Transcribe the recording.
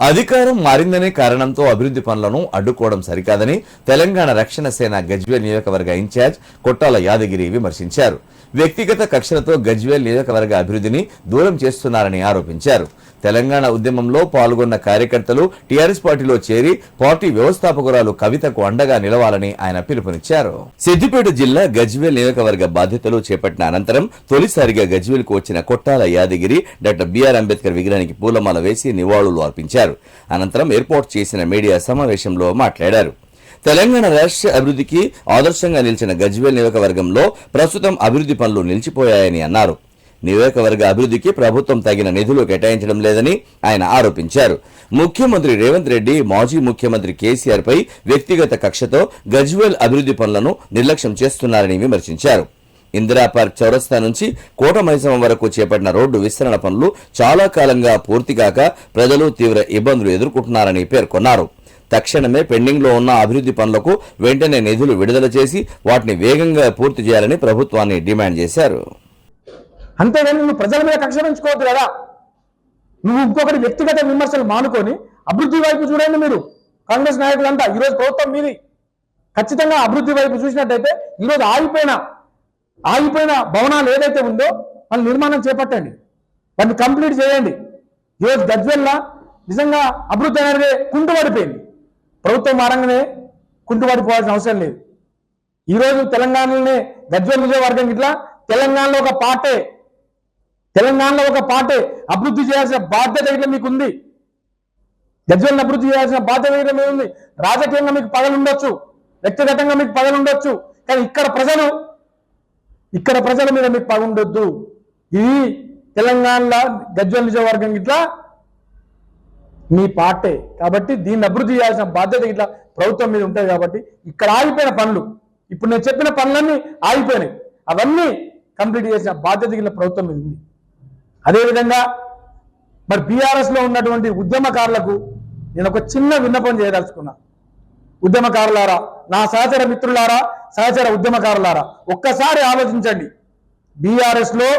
అధికారం మారిందనే కారణంతో అభివృద్ధి పనులను అడ్డుకోవడం సరికాదని తెలంగాణ రక్షణ సేన గజ్వేల్ నియోజకవర్గ ఇన్ఛార్జ్ కొట్టాల యాదగిరి విమర్శించారు. వ్యక్తిగత కక్షలతో గజ్వేల్ నియోజకవర్గ అభివృద్ధిని దూరం చేస్తున్నారని ఆరోపించారు. తెలంగాణ ఉద్యమంలో పాల్గొన్న కార్యకర్తలు టీఆర్ఎస్ పార్టీలో చేరి పార్టీ వ్యవస్థాపకురాలు కవితకు అండగా నిలవాలని ఆయన పిలుపునిచ్చారు. సిద్దిపేట జిల్లా గజ్వేల్ నియోజకవర్గ బాధ్యతలు చేపట్టిన అనంతరం తొలిసారిగా గజ్వేల్ కు వచ్చిన కొట్టాల యాదగిరి డాక్టర్ బిఆర్ అంబేద్కర్ విగ్రహానికి పూలమాల వేసి నివాళులు అర్పించారు. అనంతరం ఏర్పాటు చేసిన మీడియా సమావేశంలో మాట్లాడారు. తెలంగాణ రాష్ట్ర అభివృద్ధికి ఆదర్శంగా నిలిచిన గజ్వేల్ నియోజకవర్గంలో ప్రస్తుతం అభివృద్ధి పనులు నిలిచిపోయాయని అన్నారు. నియోజకవర్గ అభివృద్ధికి ప్రభుత్వం తగిన నిధులు కేటాయించడం లేదని ఆయన ఆరోపించారు. ముఖ్యమంత్రి రేవంత్ రెడ్డి మాజీ ముఖ్యమంత్రి కేసీఆర్ పై వ్యక్తిగత కక్షతో గజ్వేల్ అభివృద్ధి పనులను నిర్లక్ష్యం చేస్తున్నారని విమర్శించారు. ఇందిరా పార్క్ చౌరస్తా నుంచి కోట మైసమ్మ వరకు చేపట్టిన రోడ్డు విస్తరణ పనులు చాలా కాలంగా పూర్తిగాక ప్రజలు తీవ్ర ఇబ్బందులు ఎదుర్కొంటున్నారని పేర్కొన్నారు. తక్షణమే పెండింగ్ లో ఉన్న అభివృద్ధి పనులకు వెంటనే నిధులు విడుదల చేసి వాటిని వేగంగా పూర్తి చేయాలని ప్రభుత్వాన్ని డిమాండ్ చేశారు. అంతేగాని నువ్వు ప్రజల మీద కక్ష పెంచుకోవద్దు కదా. నువ్వు ఇంకొకటి వ్యక్తిగత విమర్శలు మానుకొని అభివృద్ధి వైపు చూడండి. మీరు కాంగ్రెస్ నాయకులంతా ఈరోజు ప్రభుత్వం మీది. ఖచ్చితంగా అభివృద్ధి వైపు చూసినట్టయితే ఈరోజు ఆగిపోయిన భవనాలు ఏదైతే ఉందో వాళ్ళు నిర్మాణం చేపట్టండి, దాన్ని కంప్లీట్ చేయండి. ఈరోజు గజ్వేల్లా నిజంగా అభివృద్ధి అనేది కుంటుపడిపోయింది. ప్రభుత్వం మారంగానే కుంటుపడిపోవాల్సిన అవసరం లేదు. ఈరోజు తెలంగాణలోనే గజ్వేల్ నియోజకవర్గం ఇట్లా తెలంగాణలో ఒక పార్టీ అభివృద్ధి చేయాల్సిన బాధ్యత ఇట్లా మీకుంది. గజ్వేల్ని అభివృద్ధి చేయాల్సిన బాధ్యత ఇట్లా మీద ఉంది. రాజకీయంగా మీకు పగలు ఉండొచ్చు, వ్యక్తిగతంగా మీకు పగలు ఉండొచ్చు, కానీ ఇక్కడ ప్రజల మీద మీకు పగ ఉండొద్దు. ఇది తెలంగాణలో గజ్వేల్ నియోజకవర్గం ఇట్లా మీ పార్టీ కాబట్టి దీన్ని అభివృద్ధి చేయాల్సిన బాధ్యత ఇట్లా ప్రభుత్వం మీద ఉంటుంది. కాబట్టి ఇక్కడ ఆగిపోయిన పనులు, ఇప్పుడు నేను చెప్పిన పనులన్నీ ఆగిపోయినాయి, అవన్నీ కంప్లీట్ చేసిన బాధ్యత ఇట్లా ప్రభుత్వం మీద ఉంది. అదేవిధంగా మరి బీఆర్ఎస్ లో ఉన్నటువంటి ఉద్యమకారులకు నేను ఒక చిన్న విన్నపం చేయదలుచుకున్నా. ఉద్యమకారులారా, నా సహచర మిత్రులారా, సహచర ఉద్యమకారులారా, ఒక్కసారి ఆలోచించండి. బీఆర్ఎస్ లో